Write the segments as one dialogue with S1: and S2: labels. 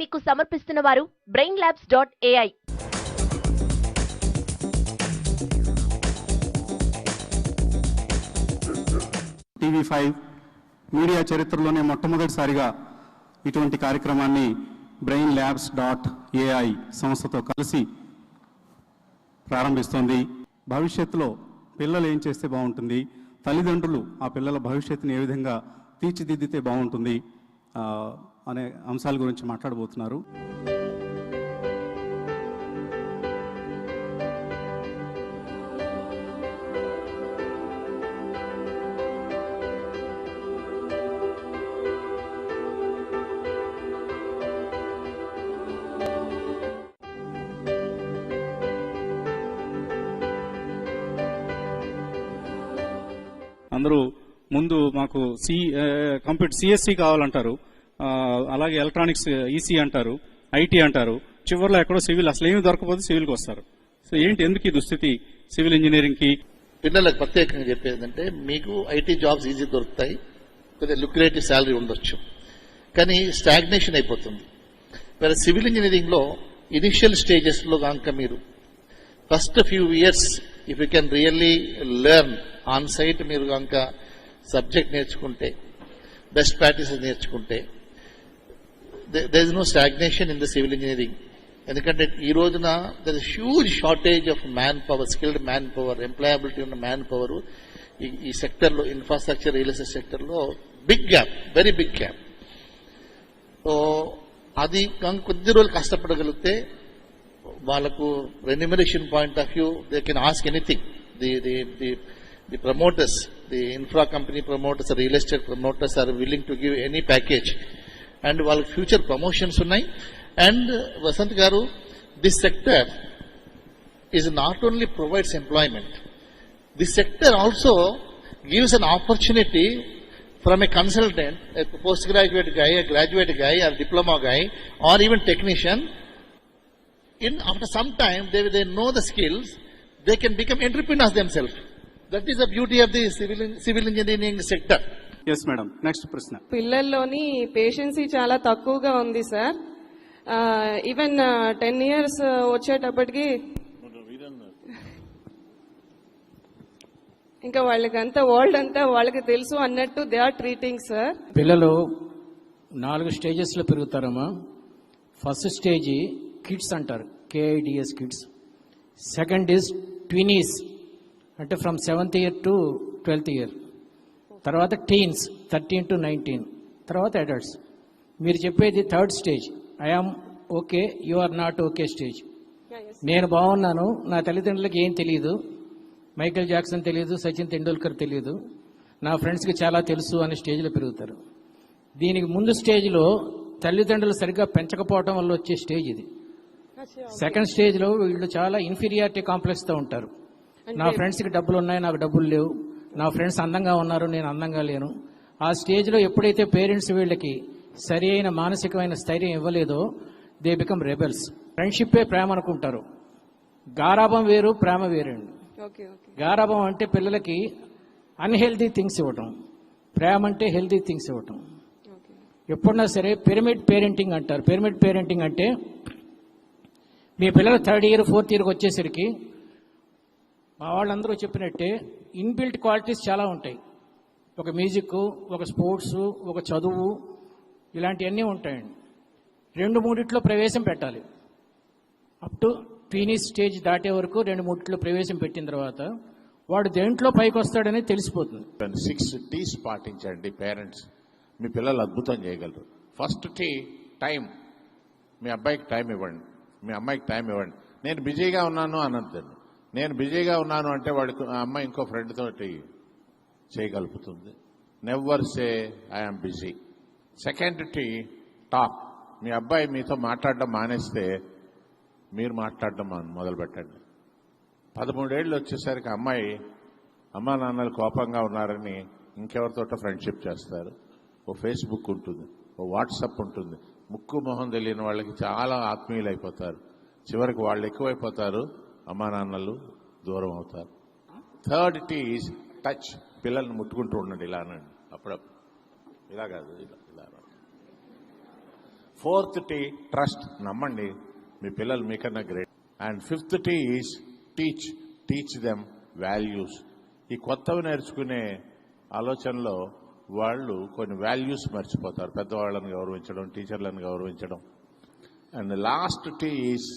S1: మీకు సమర్పిస్తున్న వారు brainlabs.ai.
S2: TV5 మీడియా చరిత్రలోనే మొట్టమొదటిసారిగా ఇటువంటి కార్యక్రమాన్ని brainlabs.ai సంస్థతో కలిసి ప్రారంభిస్తోంది. భవిష్యత్తులో పిల్లలు ఏం చేస్తే బాగుంటుంది, తల్లిదండ్రులు ఆ పిల్లల భవిష్యత్తుని ఏ విధంగా తీర్చిదిద్దితే బాగుంటుంది అనే అంశాల గురించి మాట్లాడబోతున్నారు. అందరూ ముందు మాకు కంప్యూటర్ సిఎస్సి కావాలంటారు, అలాగే ఎలక్ట్రానిక్స్ ఈసీ అంటారు, ఐటీ అంటారు, చివరిలో ఎక్కడో సివిల్ అసలు ఏమి దొరకపోతే సివిల్కి వస్తారు. సో ఏంటి, ఎందుకు ఈ దుస్థితి సివిల్ ఇంజనీరింగ్ కి?
S3: పిల్లలకు ప్రత్యేకంగా చెప్పేదంటే మీకు ఐటీ జాబ్స్ ఈజీ దొరుకుతాయి, కొద్దిగా లుక్రేటివ్ శాలరీ ఉండొచ్చు, కానీ స్టాగ్నేషన్ అయిపోతుంది. వేరే సివిల్ ఇంజనీరింగ్ లో ఇనిషియల్ స్టేజెస్ లో కనుక మీరు first few years if you can really learn on site, మీరు కనుక సబ్జెక్ట్ నేర్చుకుంటే, బెస్ట్ ప్రాక్టీసెస్ నేర్చుకుంటే, there is no stagnation in the civil engineering. ఎందుకంటే ఈ రోజున there is huge shortage of manpower, skilled manpower, employability ఉన్న manpower ఈ sector లో, ఇన్ఫ్రాస్ట్రక్చర్, రియల్ ఎస్టేట్ సెక్టర్ లో big gap, very big gap. So అది కొద్ది రోజులు కష్టపడగలిగితే వాళ్ళకు remuneration point of view they can ask anything. The promoters, the infra company promoters, the real estate promoters are willing to give any package. And while future promotions unnai, and Vasant garu, this sector is not only provides employment, this sector also gives an opportunity from a consultant, a postgraduate guy, a graduate guy, or diploma guy, or even technician. After some time, they know the skills, they can become entrepreneurs themselves. That is the beauty of the civil engineering sector.
S2: Yes madam, next ప్రశ్న.
S4: పిల్లల్లోని పేషెన్సీ చాలా తక్కువగా ఉంది sir. Even 10 years వచ్చేటప్పటికి ఇంకా వాళ్ళకంతా world అంతా వాళ్ళకి తెలుసు అన్నట్టు దే ఆర్ ట్రీటింగ్ సార్.
S5: పిల్లలు 4 స్టేజెస్ లో పెరుగుతారమ్మా. ఫస్ట్ స్టేజ్ కిడ్స్ అంటారు, KIDS kids. Second is tweenies, అంటే from 7th year to 12th year. తర్వాత టీన్స్ 13 to 19. తర్వాత అడల్ట్స్. మీరు చెప్పేది third stage, I am okay you are not okay stage. నేను బాగున్నాను, నా తల్లిదండ్రులకి ఏం తెలియదు, మైకేల్ జాక్సన్ తెలియదు, సచిన్ తెండూల్కర్ తెలియదు, నా ఫ్రెండ్స్కి చాలా తెలుసు అనే స్టేజ్లో పెరుగుతారు. దీనికి ముందు స్టేజ్లో తల్లిదండ్రులు సరిగ్గా పెంచకపోవడం వల్ల వచ్చే స్టేజ్ ఇది. సెకండ్ స్టేజ్లో వీళ్ళు చాలా ఇన్ఫీరియారిటీ కాంప్లెక్స్తో ఉంటారు. నా ఫ్రెండ్స్కి డబ్బులు ఉన్నాయి, నాకు డబ్బులు లేవు, నా ఫ్రెండ్స్ అందంగా ఉన్నారు, నేను అందంగా లేను. ఆ స్టేజ్లో ఎప్పుడైతే పేరెంట్స్ వీళ్ళకి సరి అయిన మానసికమైన స్థైర్యం ఇవ్వలేదో దే బికమ్ రెబెల్స్. ఫ్రెండ్షిప్పే ప్రేమ అనుకుంటారు. గారాబం వేరు, ప్రేమ వేరండి. గారాబం అంటే పిల్లలకి అన్హెల్దీ థింగ్స్ ఇవ్వటం, ప్రేమ అంటే హెల్దీ థింగ్స్ ఇవ్వటం. ఎప్పుడన్నా సరే పిరమిడ్ పేరెంటింగ్ అంటారు. పిరమిడ్ పేరెంటింగ్ అంటే మీ పిల్లలు 3rd year 4th yearకి వచ్చేసరికి మా వాళ్ళందరూ చెప్పినట్టే ఇన్బిల్ట్ క్వాలిటీస్ చాలా ఉంటాయి. ఒక మ్యూజిక్, ఒక స్పోర్ట్స్, ఒక చదువు, ఇలాంటివన్నీ ఉంటాయండి. 2-3 ప్రవేశం పెట్టాలి. అప్ టు ట్వీనీస్ స్టేజ్ దాటే వరకు 2-3 ప్రవేశం పెట్టిన తర్వాత వాడు దేంట్లో పైకి వస్తాడని తెలిసిపోతుంది.
S6: 6 T's పాటించండి పేరెంట్స్, మీ పిల్లలు అద్భుతం చేయగలరు. First tea time. మీ అబ్బాయికి టైం ఇవ్వండి, మీ అమ్మాయికి టైం ఇవ్వండి. నేను బిజీగా ఉన్నాను అనొద్దండి. నేను బిజీగా ఉన్నాను అంటే వాడికి ఆ అమ్మాయి ఇంకో ఫ్రెండ్ తోటి చేయగలుగుతుంది. Never say I'm busy. Second T talk. మీ అబ్బాయి మీతో మాట్లాడడం మానేస్తే మీరు మాట్లాడడం మొదలు పెట్టండి. 13 ఏళ్ళు వచ్చేసరికి అమ్మాయి అమ్మా నాన్నలు కోపంగా ఉన్నారని ఇంకెవరితోటో ఫ్రెండ్షిప్ చేస్తారు. ఓ ఫేస్బుక్ ఉంటుంది, ఓ వాట్సాప్ ఉంటుంది. ముక్కు మొహం తెలియని వాళ్ళకి చాలా ఆత్మీయులు అయిపోతారు. చివరికి వాళ్ళు ఎక్కువైపోతారు, అమ్మా నాన్నలు దూరం అవుతారు. Third T is touch. పిల్లల్ని ముట్టుకుంటూ ఉండండి, ఇలా అనండి అప్పుడప్పుడు, ఇలా కాదు, ఇలా ఇలా. 4th T, ట్రస్ట్, నమ్మండి, మీ పిల్లలు మీకన్నా great. And 5th T is teach them values. ఈ కొత్తవి నేర్చుకునే ఆలోచనలో వాళ్ళు కొన్ని వాల్యూస్ మర్చిపోతారు. పెద్దవాళ్ళని గౌరవించడం, టీచర్లను గౌరవించడం. And last T is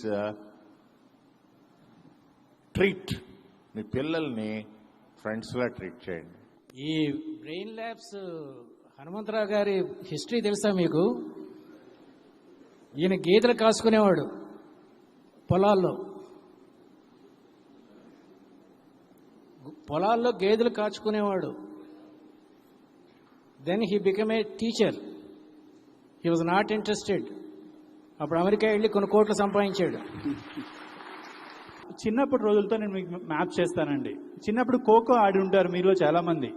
S6: treat. మీ పిల్లల్ని ఫ్రెండ్స్లా ట్రీట్ చేయండి.
S5: ఈ బ్రెయిన్ ల్యాబ్స్ హనుమంతరావు గారి హిస్టరీ తెలుసా మీకు? ఈయన గేదెలు కాసుకునేవాడు పొలాల్లో గేదెలు కాచుకునేవాడు. Then he become a teacher. He was not interested. అప్పుడు అమెరికా వెళ్ళి కొన్ని కోట్లు సంపాదించాడు.
S7: చిన్నప్పటి రోజులతో నేను మీకు మ్యాప్ చేస్తానండి. చిన్నప్పుడు ఖోఖో ఆడి ఉంటారు మీలో చాలా మంది.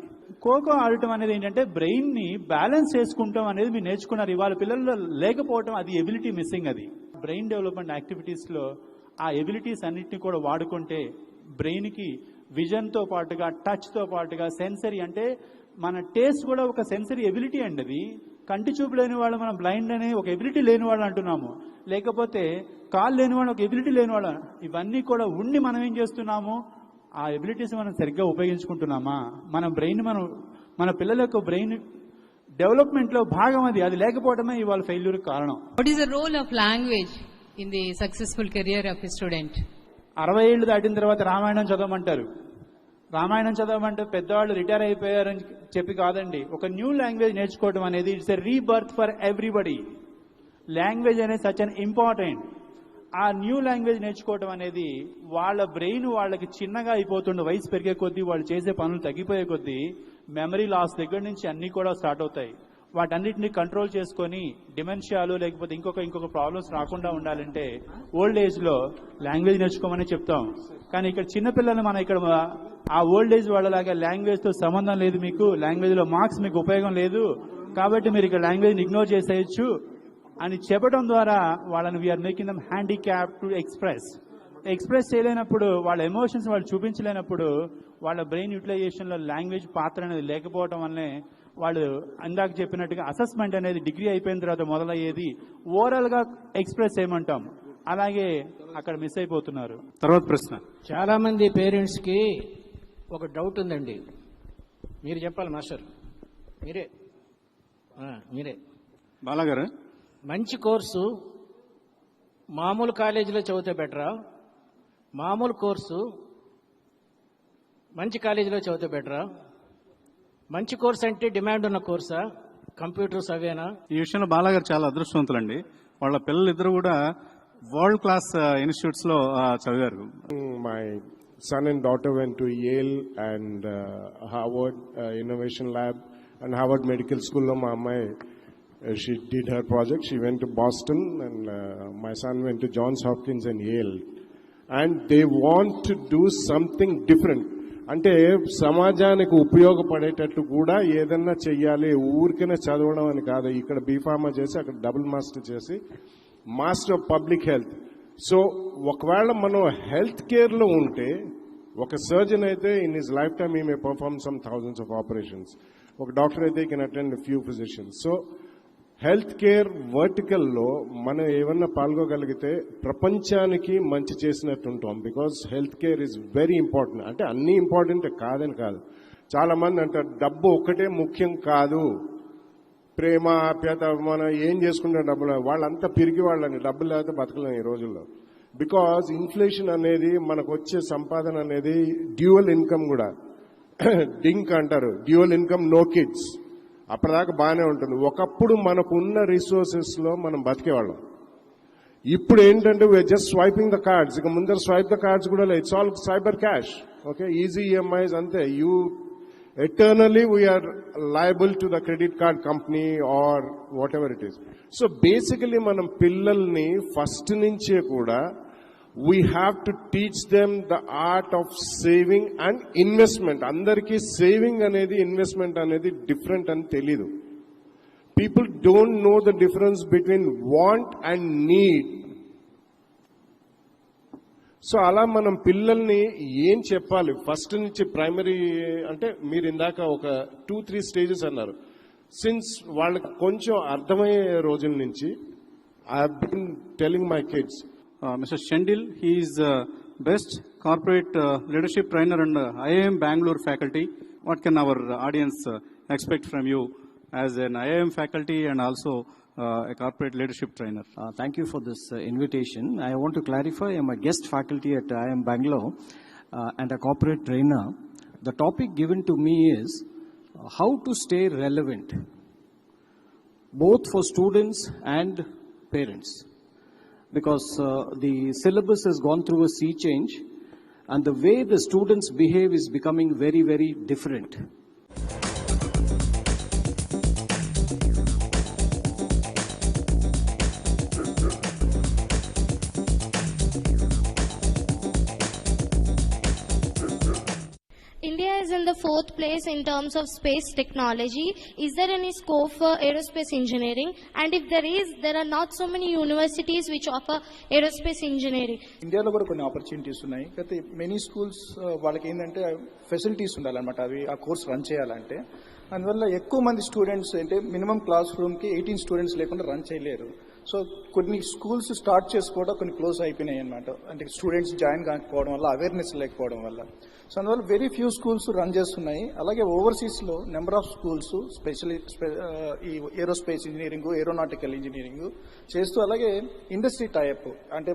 S7: ఖోఖో ఆడటం అనేది ఏంటంటే బ్రెయిన్ ని బ్యాలెన్స్ చేసుకుంటాం అనేది మీరు నేర్చుకున్నారు. ఇవాళ పిల్లల్లో లేకపోవటం, అది ఎబిలిటీ మిస్సింగ్. అది బ్రెయిన్ డెవలప్మెంట్ యాక్టివిటీస్ లో ఆ ఎబిలిటీస్ అన్నిటిని కూడా వాడుకుంటే బ్రెయిన్ కి విజన్ తో పాటుగా, టచ్ తో పాటుగా, సెన్సరీ, అంటే మన టేస్ట్ కూడా ఒక సెన్సరీ ఎబిలిటీ అండి. అది కంటి చూపు లేని వాళ్ళు మనం బ్లైండ్ అనే ఒక ఎబిలిటీ లేని వాళ్ళు అంటున్నాము, లేకపోతే కాళ్ళు లేని వాళ్ళు ఒక ఎబిలిటీ లేని వాళ్ళు. ఇవన్నీ కూడా ఉండి మనం ఏం చేస్తున్నాము, ఆ ఎబిలిటీస్ మనం సరిగ్గా ఉపయోగించుకుంటున్నామా? మన పిల్లల యొక్క బ్రెయిన్ డెవలప్మెంట్ లో భాగం అది లేకపోవడమే ఇవాళ ఫెయిల్యూర్ కారణం.
S8: What is the role of language in the successful career of a student?
S7: 60 ఏళ్ళు దాటిన తర్వాత రామాయణం చదవమంటారు. రామాయణం చదవమంటే పెద్దవాళ్ళు రిటైర్ అయిపోయారని చెప్పి కాదండి. ఒక న్యూ లాంగ్వేజ్ నేర్చుకోవడం అనేది it's a rebirth for everybody. Language అనేది సచ్ అన్ ఇంపార్టెంట్. ఆ న్యూ లాంగ్వేజ్ నేర్చుకోవడం అనేది వాళ్ళ బ్రెయిన్ వాళ్ళకి చిన్నగా అయిపోతుండే, వయసు పెరిగే కొద్దీ, వాళ్ళు చేసే పనులు తగ్గిపోయే కొద్దీ మెమరీ లాస్ దగ్గర నుంచి అన్ని కూడా స్టార్ట్ అవుతాయి. వాటన్నిటిని కంట్రోల్ చేసుకొని డిమెన్షియాలు లేకపోతే ఇంకొక ప్రాబ్లమ్స్ రాకుండా ఉండాలంటే ఓల్డ్ ఏజ్ లో లాంగ్వేజ్ నేర్చుకోమని చెప్తాం. కానీ ఇక్కడ చిన్నపిల్లలు మనం ఇక్కడ ఆ ఓల్డ్ ఏజ్ వాళ్ళలాగా లాంగ్వేజ్ తో సంబంధం లేదు, మీకు లాంగ్వేజ్ లో మార్క్స్ మీకు ఉపయోగం లేదు, కాబట్టి మీరు ఇక్కడ లాంగ్వేజ్ ఇగ్నోర్ చేసేయచ్చు అని చెప్పడం ద్వారా వాళ్ళని we're making them handicap to express చేయలేనప్పుడు, వాళ్ళ ఎమోషన్స్ వాళ్ళు చూపించలేనప్పుడు, వాళ్ళ బ్రెయిన్ యూటిలైజేషన్ లో లాంగ్వేజ్ పాత్ర అనేది లేకపోవడం వల్లనే వాళ్ళు ఇందాక చెప్పినట్టుగా అసెస్మెంట్ అనేది డిగ్రీ అయిపోయిన తర్వాత మొదలయ్యేది ఓవరాల్ గా ఎక్స్ప్రెస్ చేయమంటాం, అలాగే అక్కడ మిస్ అయిపోతున్నారు.
S2: తర్వాత ప్రశ్న.
S5: చాలా మంది పేరెంట్స్ కి ఒక డౌట్ ఉందండి. మీరు చెప్పాలి మాస్టర్. మీరే
S2: బాలాగారు,
S5: మంచి కోర్సు మామూలు కాలేజీలో చదివితే బెటరా, మామూలు కోర్సు మంచి కాలేజీలో చదివితే బెటరా? మంచి కోర్స్ అంటే డిమాండ్ ఉన్న కోర్సా, కంప్యూటర్స్ అవేనా?
S2: ఈ విషయంలో బాలాగారు చాలా అదృష్టవంతులండి. వాళ్ళ పిల్లలు ఇద్దరు కూడా వరల్డ్ క్లాస్ ఇన్స్టిట్యూట్స్ లో చదివారు.
S9: My son and daughter went to Yale and Harvard Innovation Lab and Harvard Medical School. My amma, she did her project. She went to Boston, and my son went to Johns Hopkins and Yale. And they want to do something different. అంటే సమాజానికి ఉపయోగపడేటట్టు కూడా ఏదన్నా చెయ్యాలి, ఊరికనే చదవడం అని కాదు. ఇక్కడ బీఫార్మా చేసి అక్కడ డబుల్ మాస్టర్ చేసి master of public health. So ఒకవేళ మనం హెల్త్ కేర్లో ఉంటే, ఒక సర్జన్ అయితే in his life time he may perform some thousands of operations. ఒక డాక్టర్ అయితే can attend few physicians. So health care వర్టికల్లో మనం ఏమన్నా పాల్గొగలిగితే ప్రపంచానికి మంచి చేసినట్టు ఉంటాం. Because health care is very important. అంటే అన్ని ఇంపార్టెంట్ కాదని కాదు. చాలా మంది అంటారు డబ్బు ఒక్కటే ముఖ్యం కాదు, ప్రేమ, ఆప్యాయత, మనం ఏం చేసుకుంటే డబ్బులు. వాళ్ళంతా పిరిగి వాళ్ళని, డబ్బులు లేకపోతే బతకలేం ఈ రోజుల్లో. బికాజ్ ఇన్ఫ్లేషన్ అనేది, మనకు వచ్చే సంపాదన అనేది డ్యూయల్ ఇన్కమ్ కూడా, డింక్ అంటారు, డ్యూయల్ ఇన్కమ్ నో కిడ్స్. అప్పటిదాకా బాగానే ఉంటుంది. ఒకప్పుడు మనకున్న రిసోర్సెస్ లో మనం బతికేవాళ్ళం. ఇప్పుడు ఏంటంటే we are just swiping the cards. ఇక ముందర స్వైప్ ద కార్డ్స్ కూడా లేదు. It's all cyber cash. Okay, easy EMIs అంతే. You eternally we are liable to the credit card company or whatever it is. So basically manam pillalni first nunche kuda we have to teach them the art of saving and investment. Andariki saving anedi investment anedi different ani telidu. People don't know the difference between want and need. So అలా మనం పిల్లల్ని ఏం చెప్పాలి first నుంచి primary అంటే, మీరు ఇందాక ఒక 2-3 స్టేజెస్ అన్నారు. సిన్స్ వాళ్ళకి కొంచెం అర్థమయ్యే రోజుల నుంచి I've been telling my kids,
S2: Mr. Shendil, he is best corporate leadership trainer and IIM Bangalore faculty. What can our audience expect from you as an IIM faculty and also a corporate leadership trainer?
S10: Thank you for this invitation. I want to clarify, I'm a guest faculty at IIM Bangalore and a corporate trainer. The topic given to me is how to stay relevant, both for students and parents. Because the syllabus has gone through a sea change and the way the students behave is becoming very, very different.
S11: India is in the 4th place in terms of space technology. Is there any scope for aerospace engineering? And if there is, there are not so many universities which offer aerospace engineering.
S12: ఇండియాలో కూడా కొన్ని opportunities ఉన్నాయి. అయితే many schools వాళ్ళకి ఏంటంటే facilities ఉండాలన్నమాట, అవి ఆ కోర్స్ రన్ చేయాలంటే. అందువల్ల ఎక్కువ మంది స్టూడెంట్స్ అంటే మినిమం క్లాస్ రూమ్కి 18 స్టూడెంట్స్ లేకుండా రన్ చేయలేరు. సో కొన్ని స్కూల్స్ స్టార్ట్ చేసుకోవడం కొన్ని క్లోజ్ అయిపోయినాయి అనమాట, అంటే స్టూడెంట్స్ జాయిన్ కాకపోవడం వల్ల, అవేర్నెస్ లేకపోవడం వల్ల. సో అందువల్ల వెరీ ఫ్యూ స్కూల్స్ రన్ చేస్తున్నాయి. అలాగే ఓవర్సీస్లో నెంబర్ ఆఫ్ స్కూల్స్ స్పెషల్లీ ఈ ఏరోస్పేస్ ఇంజనీరింగ్, ఏరోనాటికల్ ఇంజనీరింగ్ చేస్తూ, అలాగే ఇండస్ట్రీ టైప్ అంటే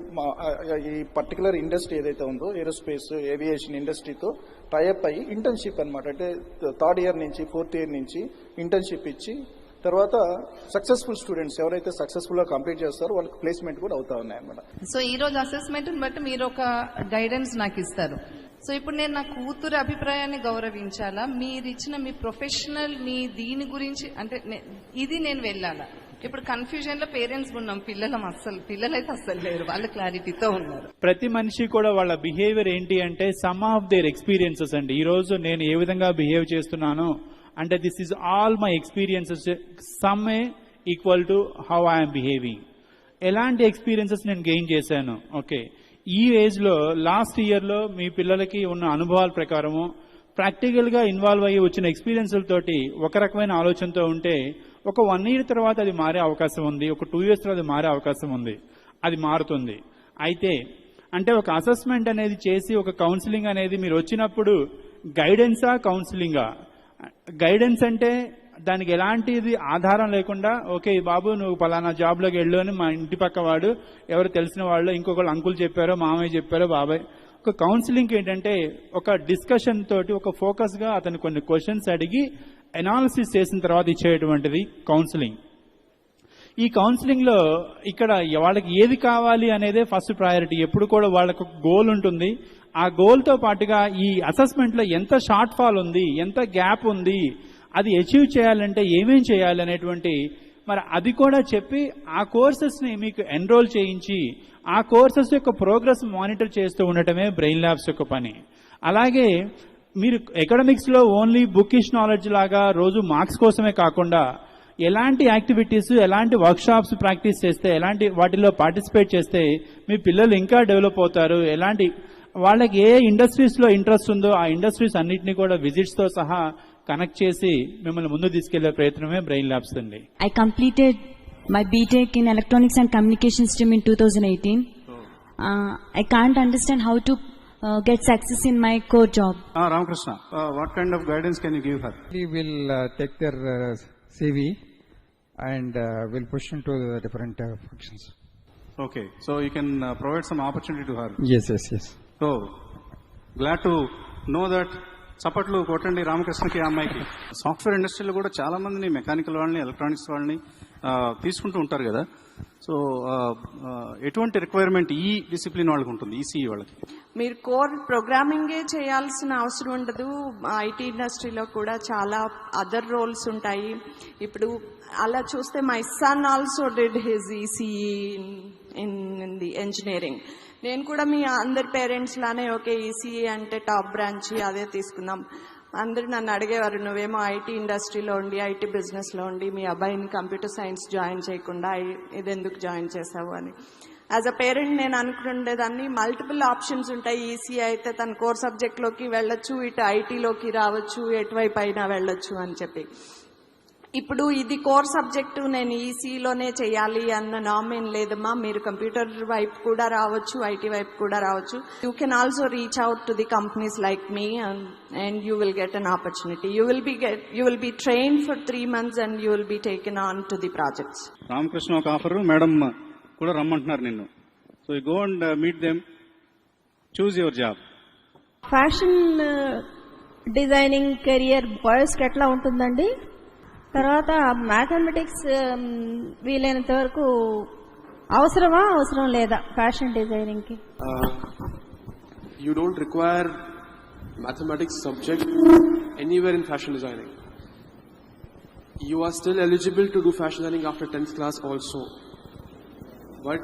S12: ఈ పర్టికులర్ ఇండస్ట్రీ ఏదైతే ఉందో ఏరోస్పేస్ ఏవియేషన్ ఇండస్ట్రీతో టైప్ అయ్యి ఇంటర్న్షిప్ అనమాట, అంటే 3rd ఇయర్ నుంచి 4th ఇయర్ నుంచి ఇంటర్న్షిప్ ఇచ్చి తర్వాత సక్సెస్ఫుల్ స్టూడెంట్స్ ఎవరైతే సక్సెస్ఫుల్ గా కంప్లీట్ చేస్తారో వాళ్ళకి ప్లేస్మెంట్ కూడా అవుతా ఉన్నాయి అన్నమాట.
S13: సో ఈ రోజు అసెస్మెంట్ బట్టి మీరు ఒక గైడెన్స్ నాకు ఇస్తారు. సో ఇప్పుడు నేను నా కూతురు అభిప్రాయాన్ని గౌరవించాలా, మీరు ఇచ్చిన మీ ప్రొఫెషనల్ మీ దీని గురించి అంటే ఇది నేను వెళ్ళాలా? ఇప్పుడు కన్ఫ్యూజన్ లో పేరెంట్స్ ఉన్నాం, పిల్లలైతే అస్సలు లేరు, వాళ్ళు క్లారిటీతో ఉన్నారు.
S7: ప్రతి మనిషి కూడా వాళ్ళ బిహేవియర్ ఏంటి అంటే సమ్ ఆఫ్ దేర్ ఎక్స్పీరియన్సెస్ అండి. ఈ రోజు నేను ఏ విధంగా బిహేవ్ చేస్తున్నాను అంటే this is all my experiences, sum equal to how I'm behaving. ఎలాంటి ఎక్స్పీరియన్సెస్ నేను గెయిన్ చేశాను, ఓకే, ఈ ఏజ్ లో లాస్ట్ ఇయర్ లో మీ పిల్లలకి ఉన్న అనుభవాల ప్రకారము ప్రాక్టికల్ గా ఇన్వాల్వ్ అయ్యి వచ్చిన ఎక్స్పీరియన్స్లతోటి ఒక రకమైన ఆలోచనతో ఉంటే ఒక 1 year తర్వాత అది మారే అవకాశం ఉంది, ఒక 2 years తర్వాత అది మారే అవకాశం ఉంది, అది మారుతుంది. అయితే అంటే ఒక అసెస్మెంట్ అనేది చేసి ఒక కౌన్సిలింగ్ అనేది మీరు వచ్చినప్పుడు గైడెన్సా కౌన్సిలింగా? గైడెన్స్ అంటే దానికి ఎలాంటిది ఆధారం లేకుండా ఓకే బాబు నువ్వు పలానా జాబ్లోకి వెళ్ళు అని మా ఇంటి పక్క వాడు ఎవరు తెలిసిన వాళ్ళు ఇంకొకళ్ళు అంకుల్ చెప్పారో మామయ్య చెప్పారో బాబాయ్. ఒక కౌన్సిలింగ్ ఏంటంటే ఒక డిస్కషన్ తోటి ఒక ఫోకస్ గా అతను కొన్ని క్వశ్చన్స్ అడిగి అనాలిసిస్ చేసిన తర్వాత ఇచ్చేటువంటిది కౌన్సిలింగ్. ఈ కౌన్సిలింగ్ లో ఇక్కడ వాళ్ళకి ఏది కావాలి అనేదే ఫస్ట్ ప్రయారిటీ. ఎప్పుడు కూడా వాళ్ళకు గోల్ ఉంటుంది. ఆ గోల్ తో పాటుగా ఈ అసెస్మెంట్ లో ఎంత షార్ట్ ఫాల్ ఉంది, ఎంత గ్యాప్ ఉంది, అది అచీవ్ చేయాలంటే ఏమేం చేయాలి అనేటువంటి మరి అది కూడా చెప్పి ఆ కోర్సెస్ ని మీకు ఎన్రోల్ చేయించి ఆ కోర్సెస్ యొక్క ప్రోగ్రెస్ మానిటర్ చేస్తూ ఉండటమే బ్రెయిన్ ల్యాబ్స్ యొక్క పని. అలాగే మీరు ఎకడమిక్స్ లో ఓన్లీ బుకిష్ నాలెడ్జ్ లాగా రోజు మార్క్స్ కోసమే కాకుండా ఎలాంటి యాక్టివిటీస్, ఎలాంటి వర్క్ షాప్స్ ప్రాక్టీస్ చేస్తే, ఎలాంటి వాటిలో పార్టిసిపేట్ చేస్తే మీ పిల్లలు ఇంకా డెవలప్ అవుతారు, ఎలాంటి వాళ్ళకి ఏ ఇండస్ట్రీస్ లో ఇంట్రెస్ట్ ఉందో ఆ ఇండస్ట్రీస్ అన్నింటినీ కూడా విజిట్స్ తో సహా కనెక్ట్ చేసి మిమ్మల్ని ముందు తీసుకెళ్లే ప్రయత్నమే బ్రెయిన్ ల్యాబ్స్ అండి.
S14: I completed my BTech in Electronics and Communication System in 2018. I can't understand how to get success in my core job.
S2: Ramakrishna, what kind of guidance can you give her?
S15: We will take their CV and will push into the different functions.
S2: Okay, so you can provide some opportunity to her.
S15: Yes.
S2: So glad to know that. చప్పట్లు కొట్టండి రామకృష్ణకి, అమ్మాయికి. Software ఇండస్ట్రీలో కూడా చాలా మందిని mechanical వాళ్ళని, electronics వాళ్ళని తీసుకుంటూ ఉంటారు కదా. సో ఎటువంటి రిక్వైర్మెంట్ ఈ డిసిప్లిన్ వాళ్ళకి ఉంటుంది, ఈసీఈ వాళ్ళకి?
S4: మీరు కోర్ ప్రోగ్రామింగే చేయాల్సిన అవసరం ఉండదు. ఐటీ ఇండస్ట్రీలో కూడా చాలా అదర్ రోల్స్ ఉంటాయి. ఇప్పుడు అలా చూస్తే my son also did his ECE in the engineering. నేను కూడా మీ అందరి పేరెంట్స్ లానే ఓకే ఈసీఈ అంటే టాప్ బ్రాంచ్ అదే తీసుకుందాం. అందరూ నన్ను అడిగేవారు, నువ్వేమో ఐటీ ఇండస్ట్రీలో ఉండి ఐటీ బిజినెస్లో ఉండి మీ అబ్బాయిని కంప్యూటర్ సైన్స్ జాయిన్ చేయకుండా ఇదెందుకు జాయిన్ చేసావు అని. యాజ్ అ పేరెంట్ నేను అనుకుండేదాన్ని మల్టిపుల్ ఆప్షన్స్ ఉంటాయి. ఈసీఈ అయితే తన కోర్ సబ్జెక్ట్లోకి వెళ్ళొచ్చు, ఇటు ఐటీలోకి రావచ్చు, ఎటువైపు అయినా వెళ్ళొచ్చు అని చెప్పి. ఇప్పుడు ఇది కోర్ సబ్జెక్టు నేను ఈసీలోనే చేయాలి అన్న నామ్ ఏం లేదమ్మా. మీరు కంప్యూటర్ వైపు కూడా రావచ్చు, ఐటీ వైపు కూడా రావచ్చు. You can also reach out to the companies like me and you will get an opportunity. You will be train for 3 months and you will be taken on to the projects.
S2: Ramakrishna ఒక offer, madam కూడా రమ్మంటున్నారు నిన్ను. So you go and meet them, choose your job.
S16: Fashion designing career బాయ్స్కి ఎట్లా ఉంటుందండి? తర్వాత mathematics వీలైనంత వరకు అవసరం లేదా ఫ్యాషన్ డిజైనింగ్ కి?
S17: You don't require mathematics subject anywhere in fashion designing. You are still eligible to do fashion designing after 10th class also, but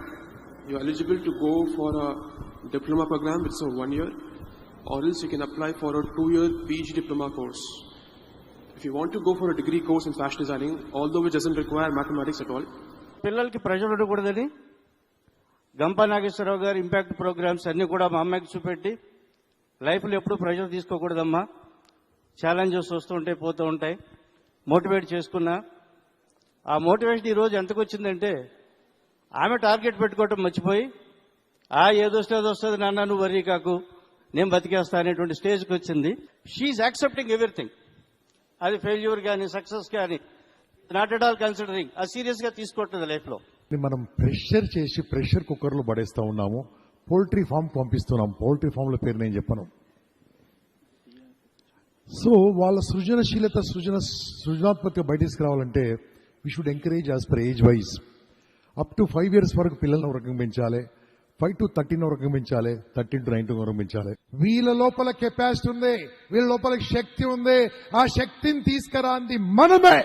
S17: you are eligible to go for a diploma program which is a 1 year, or else you can apply for a 2-year PG diploma course. If you want to go for a degree course in fashion designing, although it doesn't require mathematics at all.
S18: పిల్లలకి pressure ఉండకూడదని గంపా నాగేశ్వరరావు గారి impact programmes అన్ని కూడా మా అమ్మాయికి చూపెట్టి, లైఫ్లో ఎప్పుడు ప్రెషర్ తీసుకోకూడదమ్మా, ఛాలెంజెస్ వస్తూ ఉంటాయి పోతూ ఉంటాయి, మోటివేట్ చేసుకున్నా. ఆ మోటివేషన్ ఈరోజు ఎంతకు వచ్చిందంటే ఆమె టార్గెట్ పెట్టుకోవటం మర్చిపోయి, ఏదొస్తే అది వస్తుంది నాన్న, నువ్వు వర్రీ కాకు, నేను బతికేస్తా అనేటువంటి స్టేజ్కి వచ్చింది. She accepting everything. అది ఫెయిల్యూర్ కానీ సక్సెస్ కానీ నాట్ ఎట్ ఆల్ కన్సిడరింగ్, అది సీరియస్ గా తీసుకోవట్లేదు లైఫ్ లో.
S19: మనం ప్రెషర్ చేసి ప్రెషర్ కుక్కర్ లో పడేస్తా ఉన్నాము, పౌల్ట్రీ ఫామ్ పంపిస్తున్నాం. పౌల్ట్రీ ఫామ్ లో పేరు నేను చెప్పను. సో వాళ్ళ సృజనశీలత సృజనాత్మక బయట తీసుకురావాలంటే we should encourage as per age wise. Up to 5 years వరకు పిల్లలను ఒక రకంగా పెంచాలి, 5 to 13 ఒక రకంగా పెంచాలి, 13 to 19 వరకు పెంచాలి. వీళ్ళ లోపల కెపాసిటీ ఉంది, వీళ్ళ లోపల శక్తి ఉంది. ఆ శక్తిని తీసుకురాంది మనమే.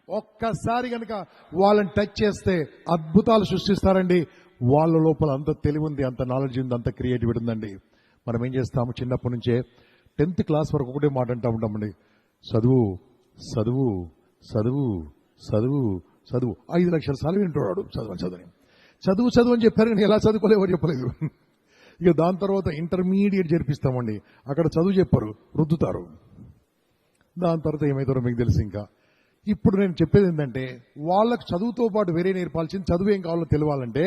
S19: ఒక్కసారి కనుక వాళ్ళని టచ్ చేస్తే అద్భుతాలు సృష్టిస్తారండి. వాళ్ళ లోపల అంత తెలివి ఉంది, అంత నాలెడ్జ్ ఉంది, అంత క్రియేటివిటీ ఉందండి. మనం ఏం చేస్తాము, చిన్నప్పటి నుంచే 10th class వరకు ఒకటే మాట అంటూ ఉంటామండి, చదువు చదువు చదువు చదువు చదువు. 5 లక్షల సార్లు వింటున్నాడు చదువు చదువు అని చెప్పారు, కానీ ఎలా చదువుకోలేవో చెప్పలేదు. ఇక దాని తర్వాత ఇంటర్మీడియట్ జరిపిస్తామండి, అక్కడ చదువు చెప్పారు, రుద్దుతారు. దాని తర్వాత ఏమవుతారో మీకు తెలుసు. ఇంకా ఇప్పుడు నేను చెప్పేది ఏంటంటే, వాళ్ళకు చదువుతో పాటు వేరే నేర్పాల్సింది, చదువు ఏం కావాలో తెలియాలంటే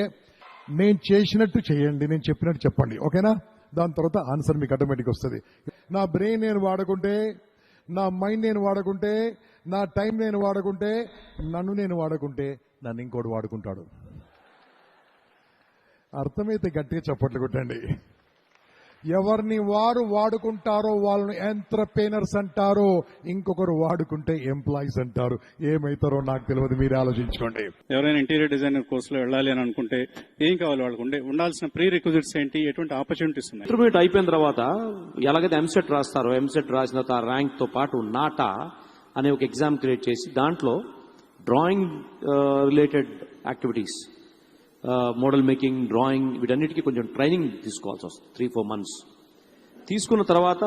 S19: నేను చేసినట్టు చేయండి, నేను చెప్పినట్టు చెప్పండి, ఓకేనా? దాని తర్వాత ఆన్సర్ మీకు ఆటోమేటిక్ వస్తుంది. నా బ్రెయిన్ నేను వాడుకుంటే, నా మైండ్ నేను వాడుకుంటే, నా టైం నేను వాడుకుంటే, నన్ను నేను వాడుకుంటే, నన్ను ఇంకోటి వాడుకుంటాడు. అర్థమైతే గట్టిగా చప్పట్లు కొట్టండి. ఎవరిని వారు వాడుకుంటారో వాళ్ళని ఎంటర్‌ప్రెన్యూర్స్ అంటారు, ఇంకొకరు వాడుకుంటే ఎంప్లాయీస్ అంటారు. ఏమైతారో నాకు తెలియదు, మీరే ఆలోచించుకోండి.
S2: ఎవరైనా ఇంటీరియర్ డిజైనర్ కోర్సులో వెళ్ళాలి అని అనుకుంటే ఏం కావాలి వాళ్ళకు? ఉండాల్సిన ప్రీ రిక్విజిట్స్ ఏంటి, ఎటువంటి ఆపర్చునిటీస్ ఉన్నాయి?
S20: ఇంటర్మీడియట్ అయిపోయిన తర్వాత ఎలాగైతే ఎంసెట్ రాస్తారో, ఎంసెట్ రాసిన తర్వాత ర్యాంక్ తో పాటు నాటా అనే ఒక ఎగ్జామ్ క్రియేట్ చేసి దాంట్లో drawing related activities, model making, drawing, వీటన్నిటికీ కొంచెం ట్రైనింగ్ తీసుకోవాల్సి వస్తుంది. 3-4 months తీసుకున్న తర్వాత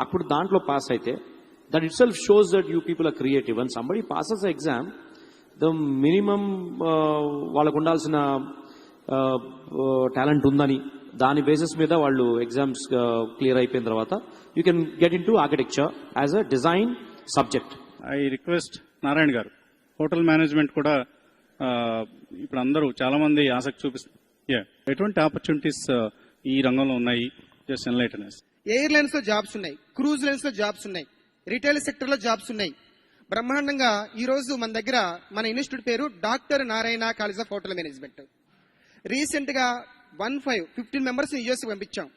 S20: అప్పుడు దాంట్లో పాస్ అయితే that it self shows that you people are creative. And somebody passes exam, the minimum వాళ్ళకు ఉండాల్సిన టాలెంట్ ఉందని దాని బేసిస్ మీద వాళ్ళు ఎగ్జామ్స్ క్లియర్ అయిపోయిన తర్వాత you can get in to architecture as a design subject.
S2: I request Narayana గారు, hotel management కూడా ఇప్పుడు అందరూ చాలా మంది ఆసక్తి చూపిస్తారు. ఎటువంటి ఆపర్చునిటీస్ ఈ రంగంలో ఉన్నాయి? Just enlighten us.
S21: ఎయిర్లైన్స్ లో జాబ్స్ ఉన్నాయి, క్రూజ్ లైన్స్ లో జాబ్స్ ఉన్నాయి, రిటైల్ సెక్టర్ లో జాబ్స్ ఉన్నాయి. బ్రహ్మాండంగా ఈ రోజు మన దగ్గర మన ఇన్స్టిట్యూట్ పేరు doctor Narayana college of hotel management. Recent గా 15 members యూఎస్ పంపించాం.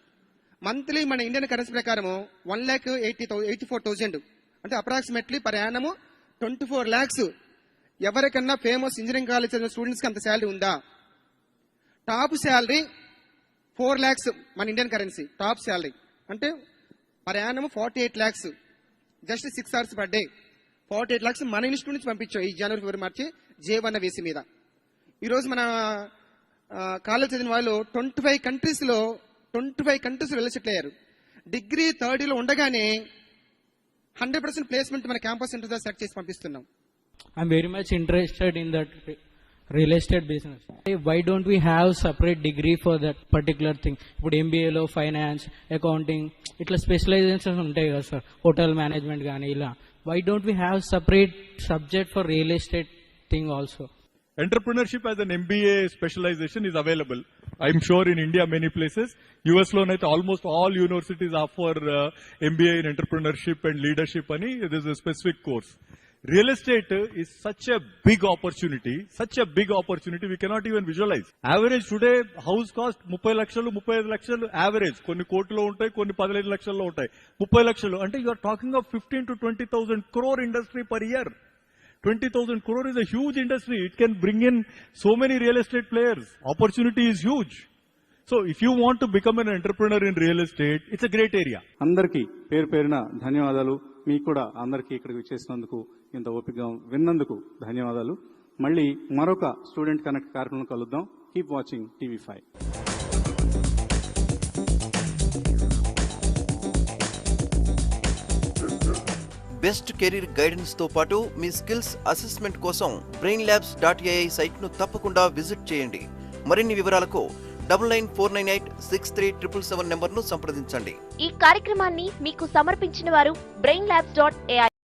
S21: మంత్లీ మన ఇండియన్ కరెన్సీ ప్రకారం 1,84,000, అంటే అప్రాక్సిమేట్లీ పర్ యానము 24 lakhs. ఎవరికన్నా ఫేమస్ ఇంజనీరింగ్ కాలేజ్ చదివిన స్టూడెంట్స్ కి అంత శాలరీ ఉందా? టాప్ శాలరీ 4 lakhs మన ఇండియన్ కరెన్సీ టాప్ శాలరీ, అంటే per annum 48 lakhs, just 6 hours per day. 48 lakhs మన ఇన్స్టిట్యూట్ నుంచి పంపించాం ఈ జనవరి, ఫిబ్రవరి, మార్చి J1 వేసి మీద. ఈరోజు మన కాలేజ్ చదివిన వాళ్ళు 25 countries లో వెళ్ళి అయ్యారు. డిగ్రీ 3rd year లో ఉండగానే 100% ప్లేస్మెంట్ మన క్యాంపస్ సెంటర్ ద్వారా సెలెక్ట్ చేసి పంపిస్తున్నాం.
S5: I'm very much interested in that real estate business. Why don't we have separate degree for that particular thing? ఇప్పుడు MBA లో ఫైనాన్స్, అకౌంటింగ్ ఇట్లా స్పెషలైజేషన్స్ ఉంటాయి కదా సార్, హోటల్ మేనేజ్మెంట్ కానీ ఇలా
S1: why don't we have separate subject for real estate thing also?
S22: Entrepreneurship as an MBA specialization is available. I'm sure in India many places. US lo naithe almost all universities offer MBA in entrepreneurship and leadership ani. It is a specific course. Real estate is such a big opportunity, we cannot even visualize. Average today, house cost 30 lakhshalu, 35 lakhshalu average. Konni kotlo untai, konni 15 lakhshallo untai. 30 lakhshalu, ante you are talking of 15 to 20,000 crore industry per year. 20,000 crore is a huge industry. It can bring in so many real estate players. Opportunity is huge. So if you want to become an entrepreneur in real estate, it's a great area.
S23: అందరికీ పేరు పేరున ధన్యవాదాలు. మీకు కూడా అందరికీ ఇక్కడికి వచ్చేసినందుకు, ఇంత ఓపికగా విన్నందుకు ధన్యవాదాలు. మళ్ళీ మరొక స్టూడెంట్ కనెక్ట్ కార్యక్రమం కలుద్దాం. Keep watching TV5.
S24: Best career guidance తో పాటు మీ స్కిల్స్ అసెస్మెంట్ కోసం brainlabs.ai సైట్ ను తప్పకుండా విజిట్ చేయండి. మరిన్ని వివరాలకు 9949863777 నంబర్ను సంప్రదించండి.
S25: ఈ కార్యక్రమాన్ని మీకు సమర్పించిన వారు brainlabs.ai.